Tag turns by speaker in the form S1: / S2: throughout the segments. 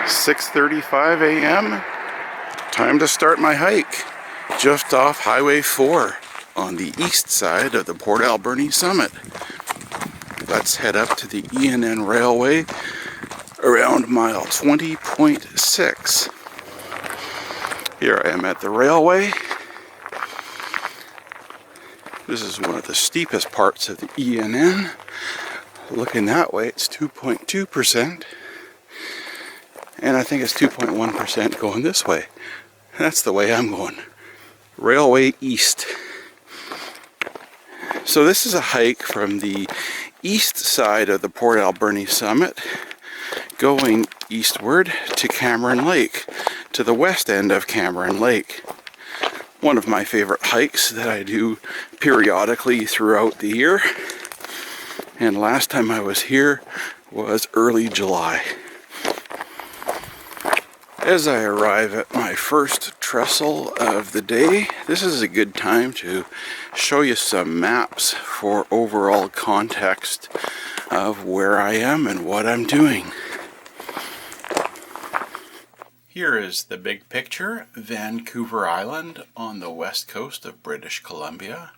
S1: 6:35 a.m. Time to start my hike. Just off Highway 4 on the east side of the Port Alberni summit. Let's head up to the ENN Railway around mile 20.6. Here I am at the railway. This is one of the steepest parts of the ENN. Looking that way, it's 2.2%. And I think it's 2.1% going this way. That's the way I'm going. Railway East. So this is a hike from the east side of the Port Alberni summit, going eastward to Cameron Lake, to the west end of Cameron Lake. One of my favorite hikes that I do periodically throughout the year. And last time I was here was early July. As I arrive at my first trestle of the day, this is a good time to show you some maps for overall context of where I am and what I'm doing. Here is the big picture, Vancouver Island on the west coast of British Columbia.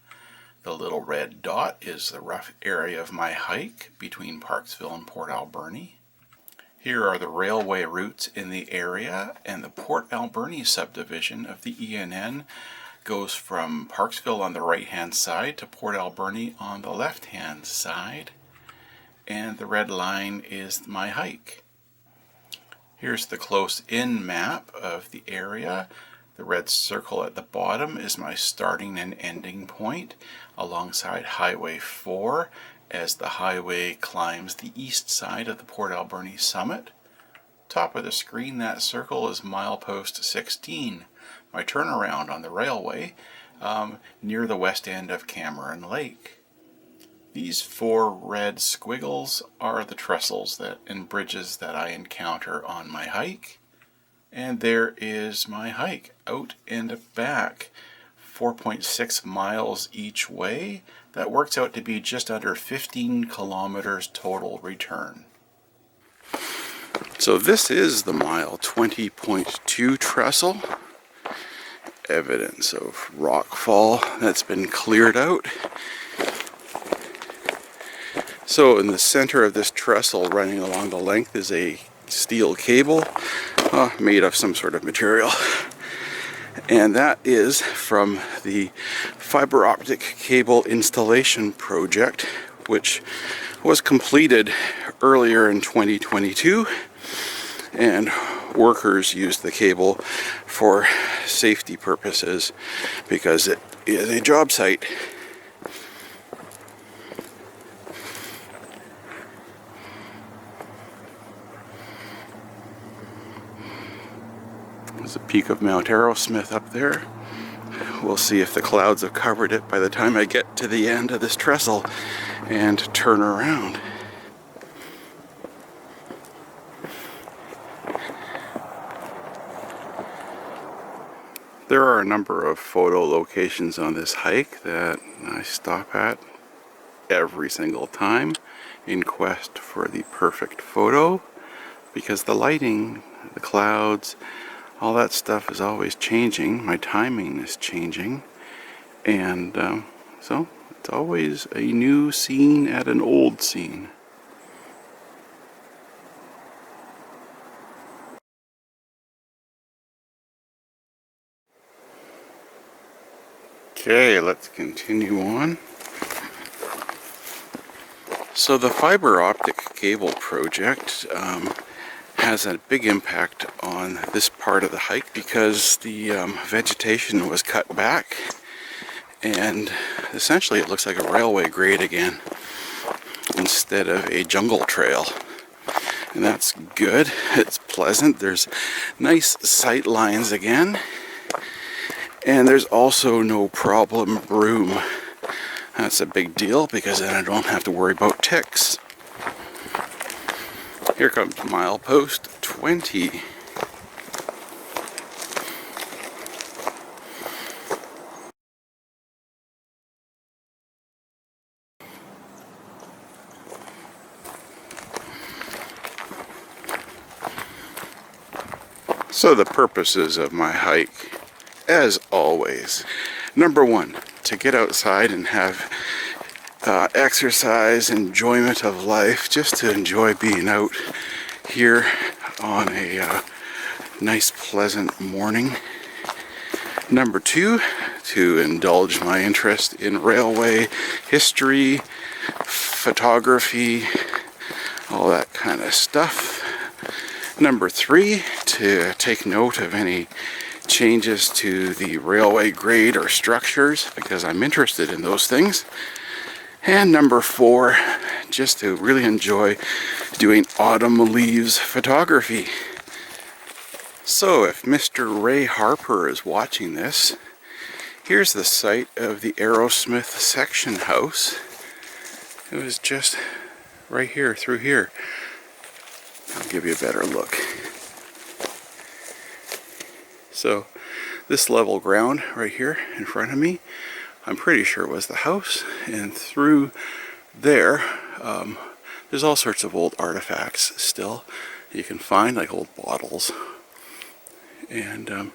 S1: The little red dot is the rough area of my hike between Parksville and Port Alberni. Here are the railway routes in the area, and the Port Alberni subdivision of the ENN goes from Parksville on the right-hand side to Port Alberni on the left-hand side. And the red line is my hike. Here's the close-in map of the area. The red circle at the bottom is my starting and ending point alongside Highway 4 as the highway climbs the east side of the Port Alberni summit. Top of the screen, that circle is milepost 16, my turnaround on the railway near the west end of Cameron Lake. These four red squiggles are the trestles and bridges that I encounter on my hike. And there is my hike, out and back, 4.6 miles each way. That works out to be just under 15 kilometers total return. So this is the mile 20.2 trestle. Evidence of rockfall that's been cleared out. So in the center of this trestle running along the length is a steel cable made of some sort of material. And that is from the fiber optic cable installation project, which was completed earlier in 2022. And workers used the cable for safety purposes because it is a job site. There's a peak of Mount Arrowsmith up there. We'll see if the clouds have covered it by the time I get to the end of this trestle and turn around. There are a number of photo locations on this hike that I stop at every single time in quest for the perfect photo, because the lighting, the clouds, all that stuff is always changing. My timing is changing. And so it's always a new scene at an old scene. Okay, let's continue on. So the fiber optic cable project has a big impact on this part of the hike because the vegetation was cut back and essentially it looks like a railway grade again instead of a jungle trail. And that's good. It's pleasant. There's nice sight lines again. And there's also no problem broom. That's a big deal because then I don't have to worry about ticks. Here comes milepost 20. So the purposes of my hike, as always, number one, to get outside and have exercise, enjoyment of life, just to enjoy being out here on a nice pleasant morning. Number two, to indulge my interest in railway history, photography, all that kind of stuff. Number three, to take note of any changes to the railway grade or structures, because I'm interested in those things. And number four, just to really enjoy doing autumn leaves photography. So if Mr. Ray Harper is watching this, here's the site of the Arrowsmith section house. It was just right here, through here. I'll give you a better look. So this level ground right here in front of me, I'm pretty sure was the house, and through there there's all sorts of old artifacts still you can find, like old bottles, and I'm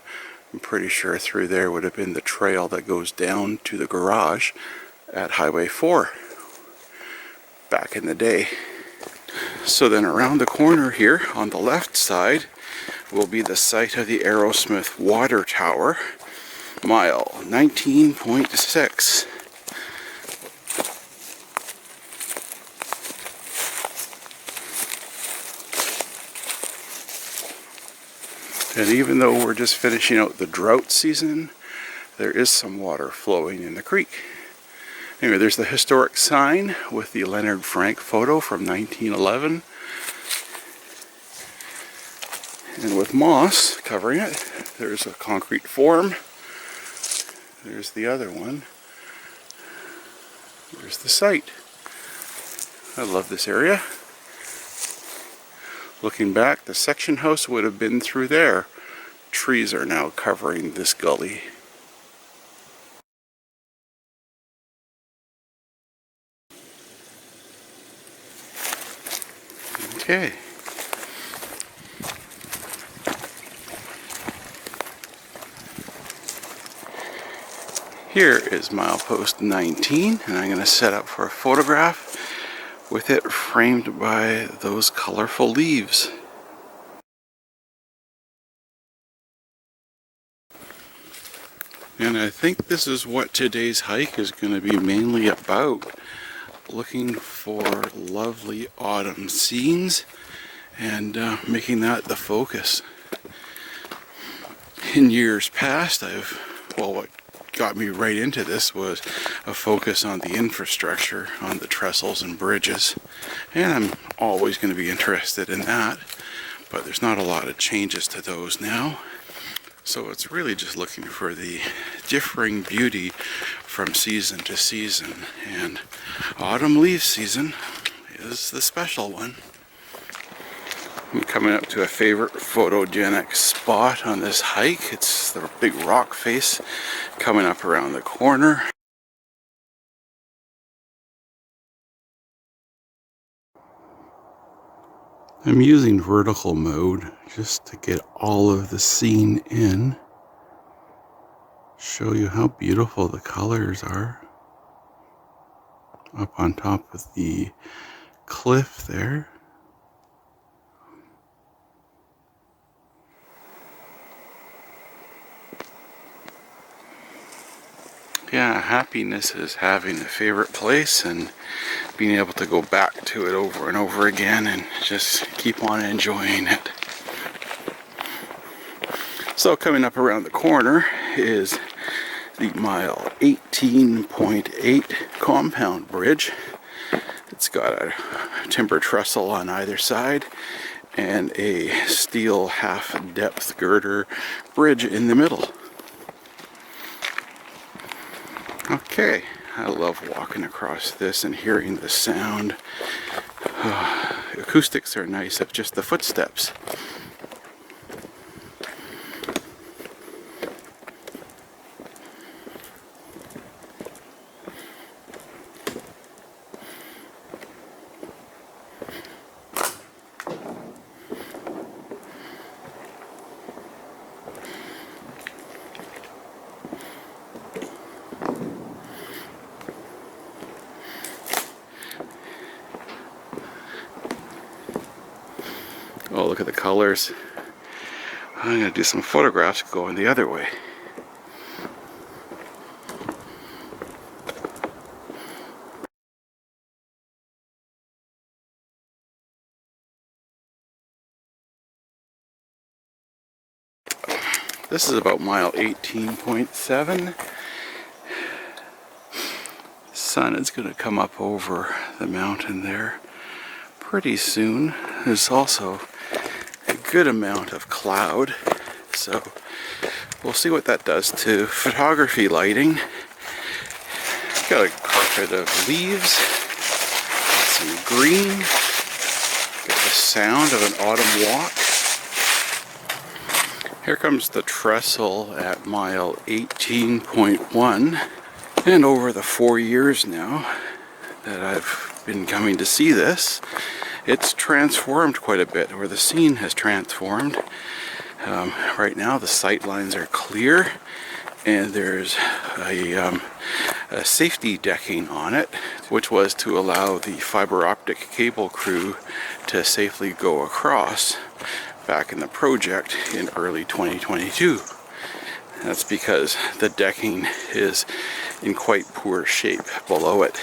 S1: pretty sure through there would have been the trail that goes down to the garage at Highway 4 back in the day. So then around the corner here on the left side will be the site of the Arrowsmith water tower, mile 19.6. And even though we're just finishing out the drought season, there is some water flowing in the creek. Anyway, there's the historic sign with the Leonard Frank photo from 1911. And with moss covering it, there's a concrete form. There's the other one. There's the site. I love this area. Looking back, the section house would have been through there. Trees are now covering this gully. Okay. Here is milepost 19, and I'm going to set up for a photograph with it framed by those colorful leaves. And I think this is what today's hike is going to be mainly about. Looking for lovely autumn scenes and making that the focus. In years past, what got me right into this was a focus on the infrastructure, on the trestles and bridges, and I'm always going to be interested in that, but there's not a lot of changes to those now. So it's really just looking for the differing beauty from season to season, and autumn leaf season is the special one. I'm coming up to a favorite photogenic spot on this hike. It's the big rock face coming up around the corner. I'm using vertical mode just to get all of the scene in. Show you how beautiful the colors are. Up on top of the cliff there. Yeah, happiness is having a favorite place and being able to go back to it over and over again and just keep on enjoying it. So coming up around the corner is the mile 18.8 compound bridge. It's got a timber trestle on either side and a steel half-depth girder bridge in the middle. Okay, I love walking across this and hearing the sound. Acoustics are nice of just the footsteps. Oh, look at the colors. I'm going to do some photographs going the other way. This is about mile 18.7. The sun is going to come up over the mountain there pretty soon. There's also a good amount of cloud, so we'll see what that does to photography lighting. Got a carpet of leaves, some green, get the sound of an autumn walk. Here comes the trestle at mile 18.1, and over the 4 years now that I've been coming to see this, it's transformed quite a bit, or the scene has transformed. Right now the sight lines are clear, and there's a safety decking on it, which was to allow the fiber optic cable crew to safely go across back in the project in early 2022. That's because the decking is in quite poor shape below it.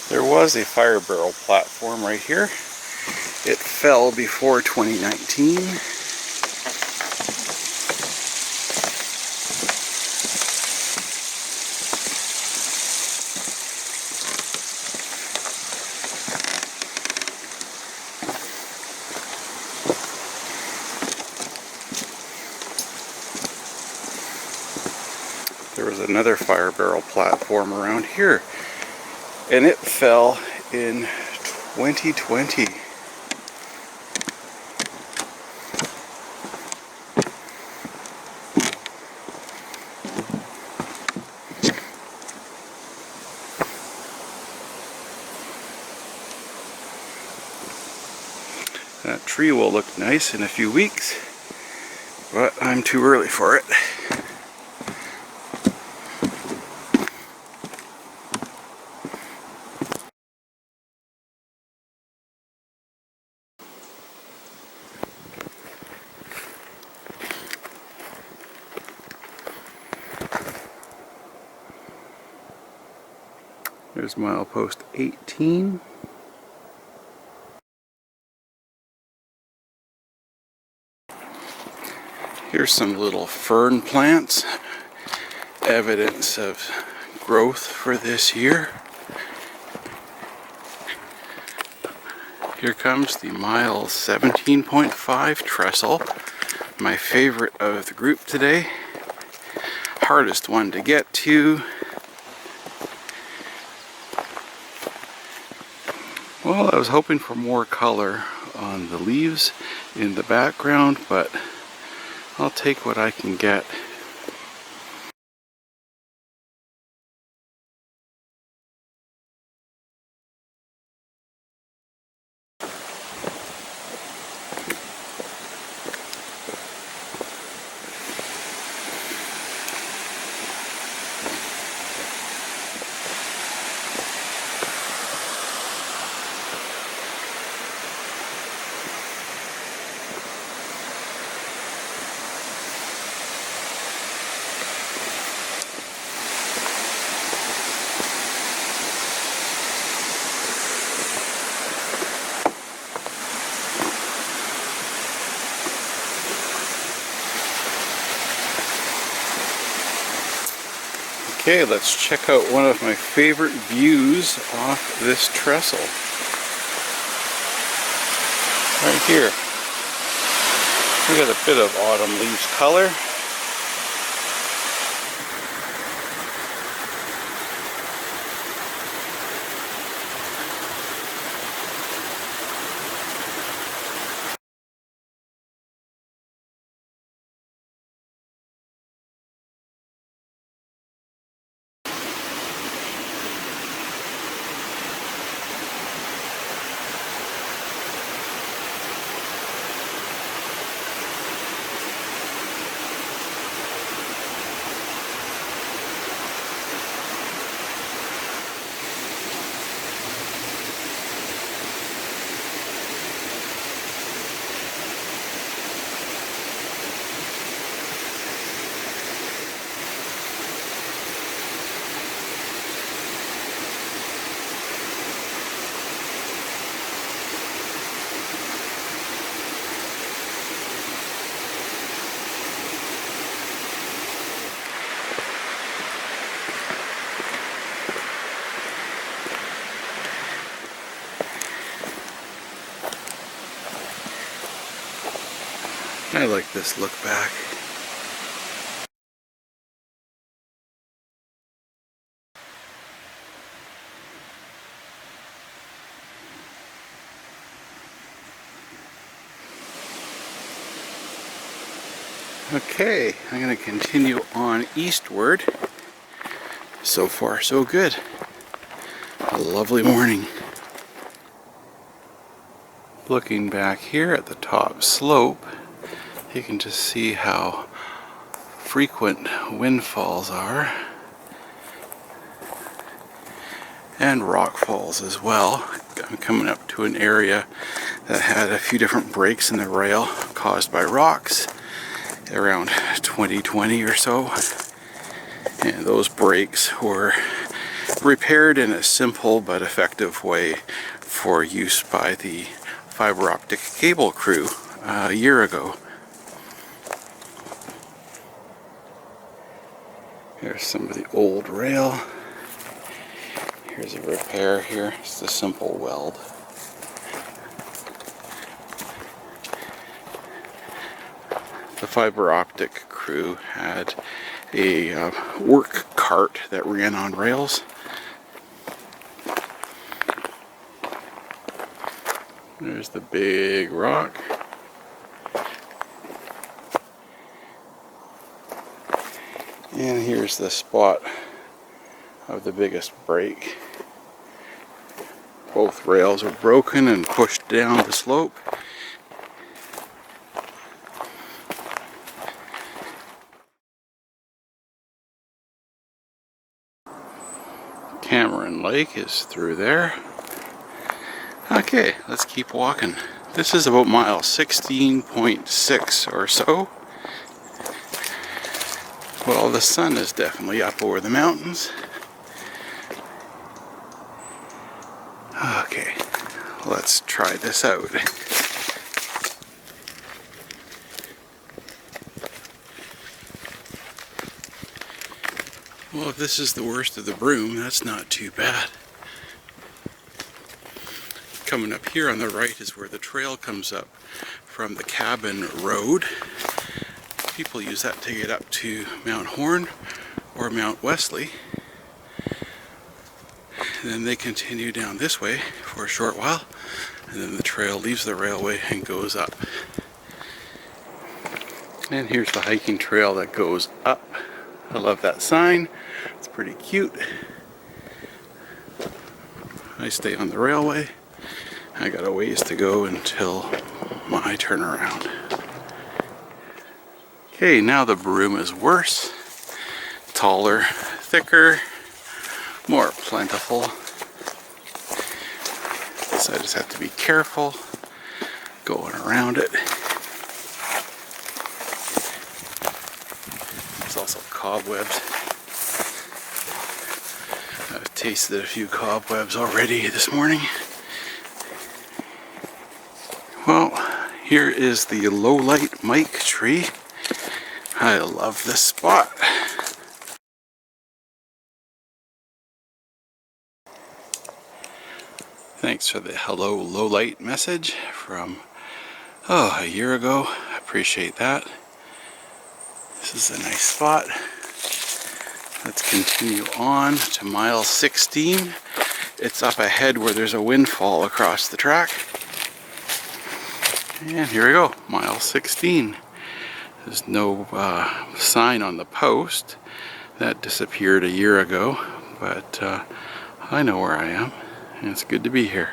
S1: There was a fire barrel platform right here. It fell before 2019. There was another fire barrel platform around here, and it fell in 2020. That tree will look nice in a few weeks, but I'm too early for it. There's milepost 18. Here's some little fern plants, evidence of growth for this year. Here comes the mile 17.5 trestle, my favorite of the group today. Hardest one to get to. Well, I was hoping for more color on the leaves in the background, but I'll take what I can get. Okay, let's check out one of my favorite views off this trestle. Right here. We got a bit of autumn leaves color. I like this look back. Okay, I'm going to continue on eastward. So far, so good. A lovely morning. Looking back here at the top slope, you can just see how frequent windfalls are, and rock falls as well. I'm coming up to an area that had a few different breaks in the rail caused by rocks around 2020 or so, and those breaks were repaired in a simple but effective way for use by the fiber optic cable crew a year ago. Here's some of the old rail. Here's a repair here. It's a simple weld. The fiber optic crew had a work cart that ran on rails. There's the big rock. And here's the spot of the biggest break. Both rails are broken and pushed down the slope. Cameron Lake is through there. Okay, let's keep walking. This is about mile 16.6 or so. Well, the sun is definitely up over the mountains. Okay, let's try this out. Well, if this is the worst of the Broom, that's not too bad. Coming up here on the right is where the trail comes up from the Cabin Road. People use that to get up to Mount Horn or Mount Wesley. And then they continue down this way for a short while, and then the trail leaves the railway and goes up. And here's the hiking trail that goes up. I love that sign. It's pretty cute. I stay on the railway. I got a ways to go until my turnaround. Okay, now the Broom is worse. Taller, thicker, more plentiful. So I just have to be careful going around it. There's also cobwebs. I've tasted a few cobwebs already this morning. Well, here is the low-light Mike tree. I love this spot. Thanks for the hello low light message from a year ago. I appreciate that. This is a nice spot. Let's continue on to mile 16. It's up ahead where there's a windfall across the track. And here we go, mile 16. There's no sign on the post. That disappeared a year ago, but I know where I am, and it's good to be here.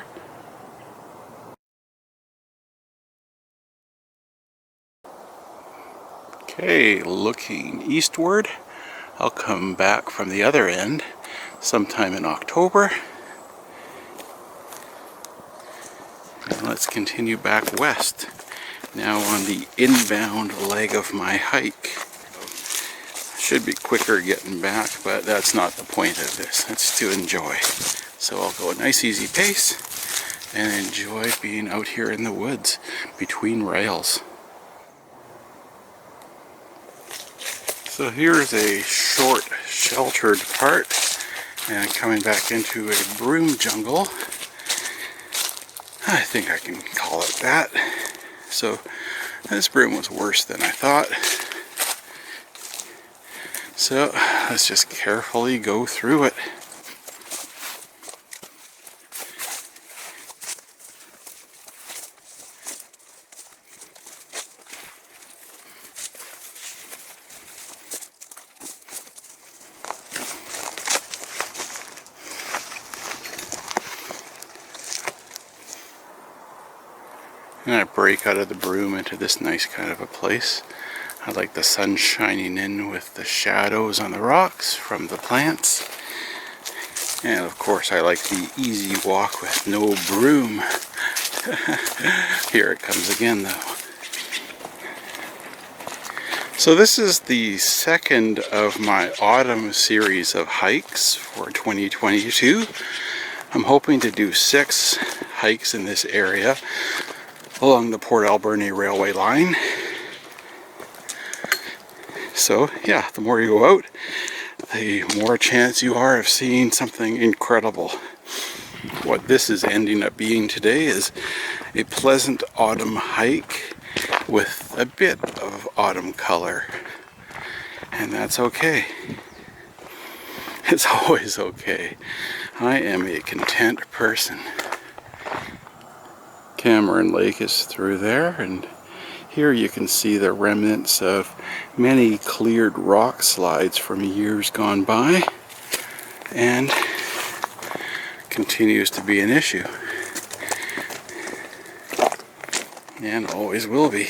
S1: Okay, looking eastward. I'll come back from the other end sometime in October. And let's continue back west. Now on the inbound leg of my hike. Should be quicker getting back, but that's not the point of this. It's to enjoy. So I'll go a nice easy pace and enjoy being out here in the woods between rails. So here's a short sheltered part and coming back into a broom jungle. I think I can call it that. So this broom was worse than I thought. So let's just carefully go through it. And I break out of the broom into this nice kind of a place. I like the sun shining in with the shadows on the rocks from the plants. And of course I like the easy walk with no broom. Here it comes again though. So this is the second of my autumn series of hikes for 2022. I'm hoping to do 6 hikes in this area along the Port Alberni railway line. So yeah, the more you go out, the more chance you are of seeing something incredible. What this is ending up being today is a pleasant autumn hike with a bit of autumn color. And that's okay. It's always okay. I am a content person. Cameron Lake is through there, and here you can see the remnants of many cleared rock slides from years gone by, and continues to be an issue, and always will be.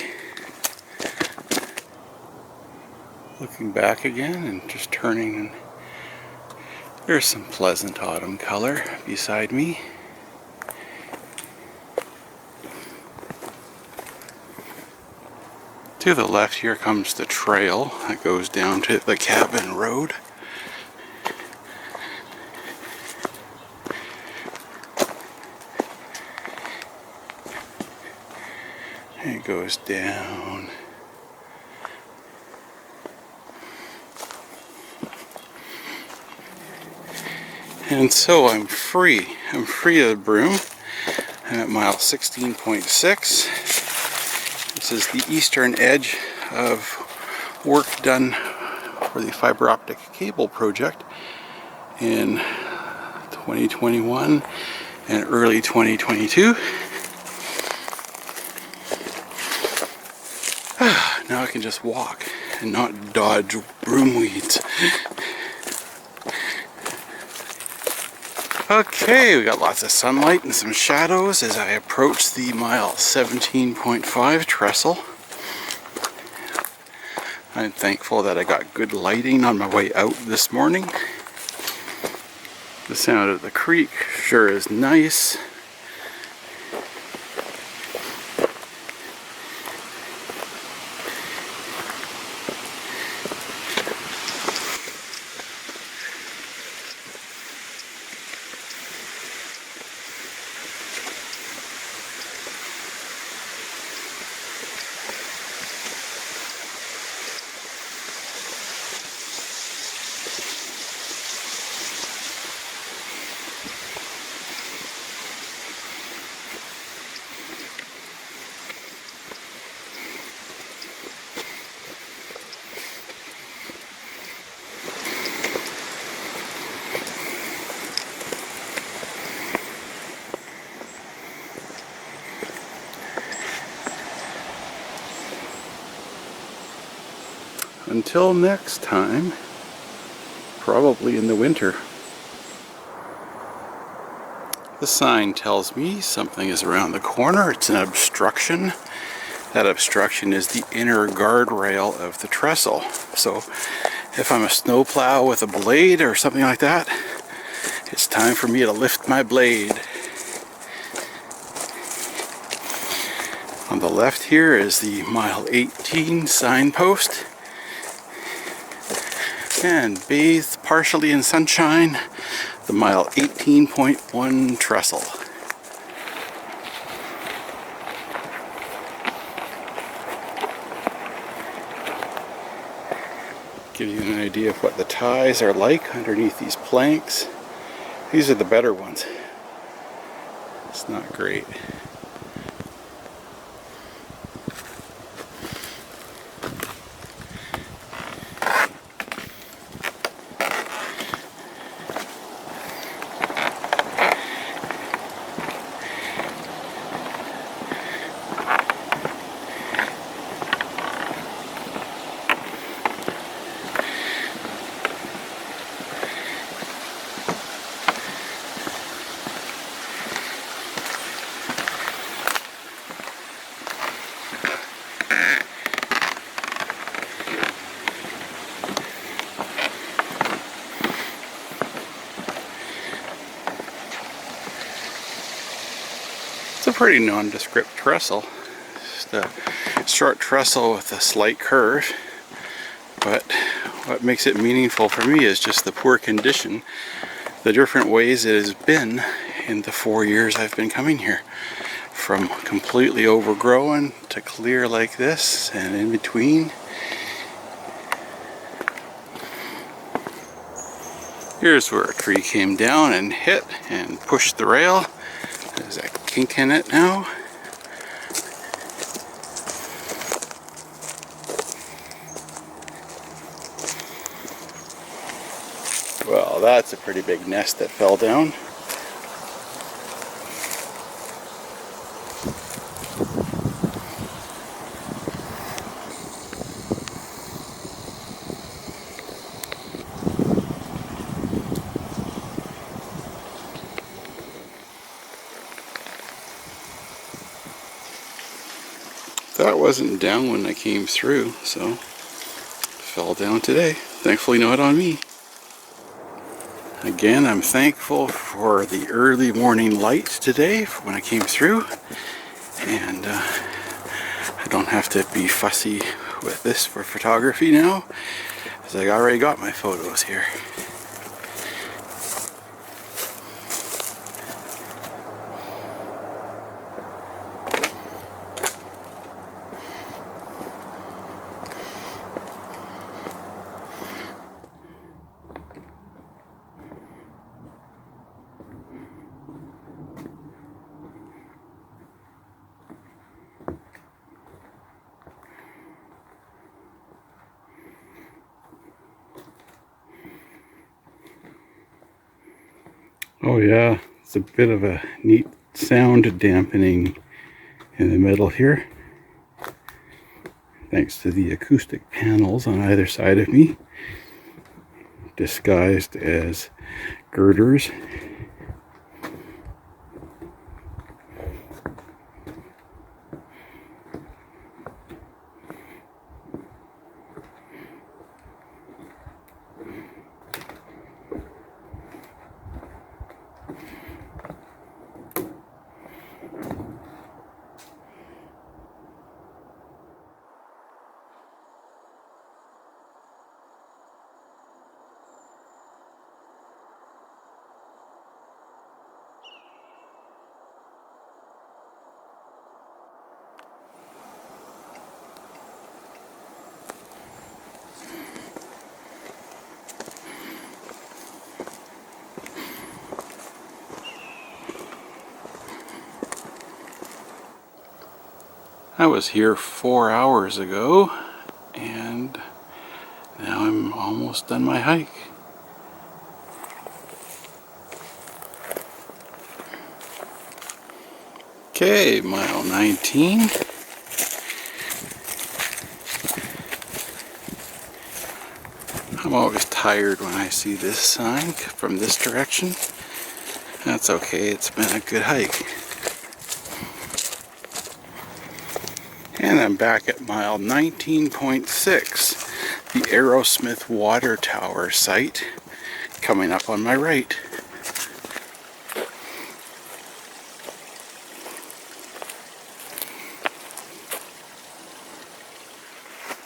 S1: Looking back again and just turning, and there's some pleasant autumn color beside me. To the left here comes the trail that goes down to the cabin road. It goes down. And so I'm free. I'm free of the broom. I'm at mile 16.6. This is the eastern edge of work done for the fiber optic cable project in 2021 and early 2022. Now I can just walk and not dodge broom weeds. Okay, we got lots of sunlight and some shadows as I approach the mile 17.5 trestle. I'm thankful that I got good lighting on my way out this morning. The sound of the creek sure is nice. until next time, probably in the winter. The sign tells me something is around the corner. It's an obstruction. That obstruction is the inner guardrail of the trestle. So if I'm a snowplow with a blade or something like that, it's time for me to lift my blade. On the left here is the mile 18 signpost. And bathed partially in sunshine, the mile 18.1 trestle. Give you an idea of what the ties are like underneath these planks. These are the better ones. It's not great. It's a pretty nondescript trestle. Just a short trestle with a slight curve. But what makes it meaningful for me is just the poor condition, the different ways it has been in the 4 years I've been coming here. From completely overgrown to clear like this and in between. Here's where a tree came down and hit and pushed the rail. There's a kink in it now. Well, that's a pretty big nest that fell down. That wasn't down when I came through, so it fell down today. Thankfully not on me. Again, I'm thankful for the early morning light today when I came through, and I don't have to be fussy with this for photography now, as I already got my photos here. Oh yeah, it's a bit of a neat sound dampening in the middle here, thanks to the acoustic panels on either side of me, disguised as girders. I was here 4 hours ago, and now I'm almost done my hike. Okay, mile 19. I'm always tired when I see this sign from this direction. That's okay, it's been a good hike. And I'm back at mile 19.6, the Arrowsmith water tower site, coming up on my right.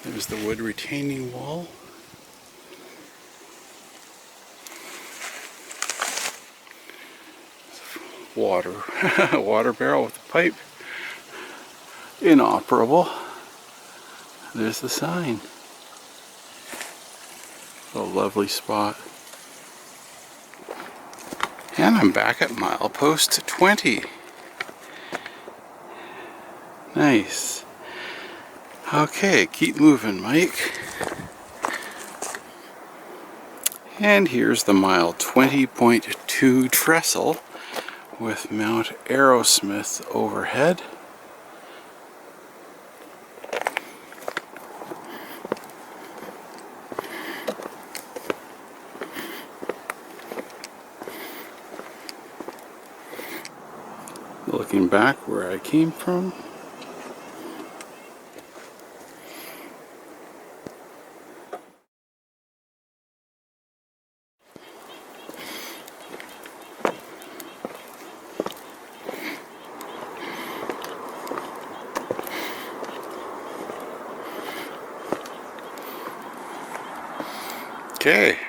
S1: There's the wood retaining wall. Water barrel with a pipe. Inoperable. There's the sign. A lovely spot. And I'm back at milepost 20. Nice. Okay, keep moving, Mike. And here's the mile 20.2 trestle with Mount Arrowsmith overhead. Looking back where I came from. Okay,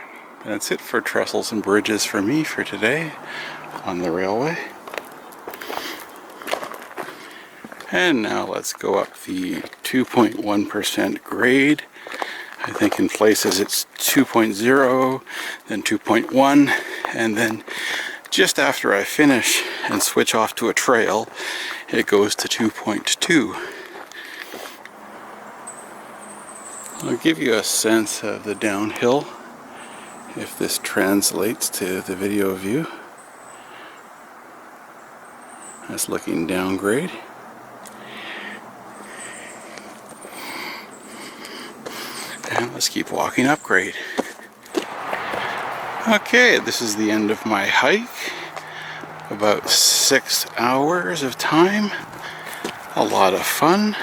S1: that's it for Trestles and Bridges for me for today on the railway. And now let's go up the 2.1% grade. I think in places it's 2.0, then 2.1, and then just after I finish and switch off to a trail, it goes to 2.2. I'll give you a sense of the downhill if this translates to the video view. That's looking down grade. And let's keep walking up grade. Okay, this is the end of my hike. About 6 hours of time. A lot of fun.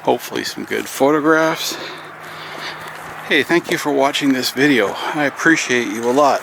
S1: Hopefully some good photographs. Hey, thank you for watching this video. I appreciate you a lot.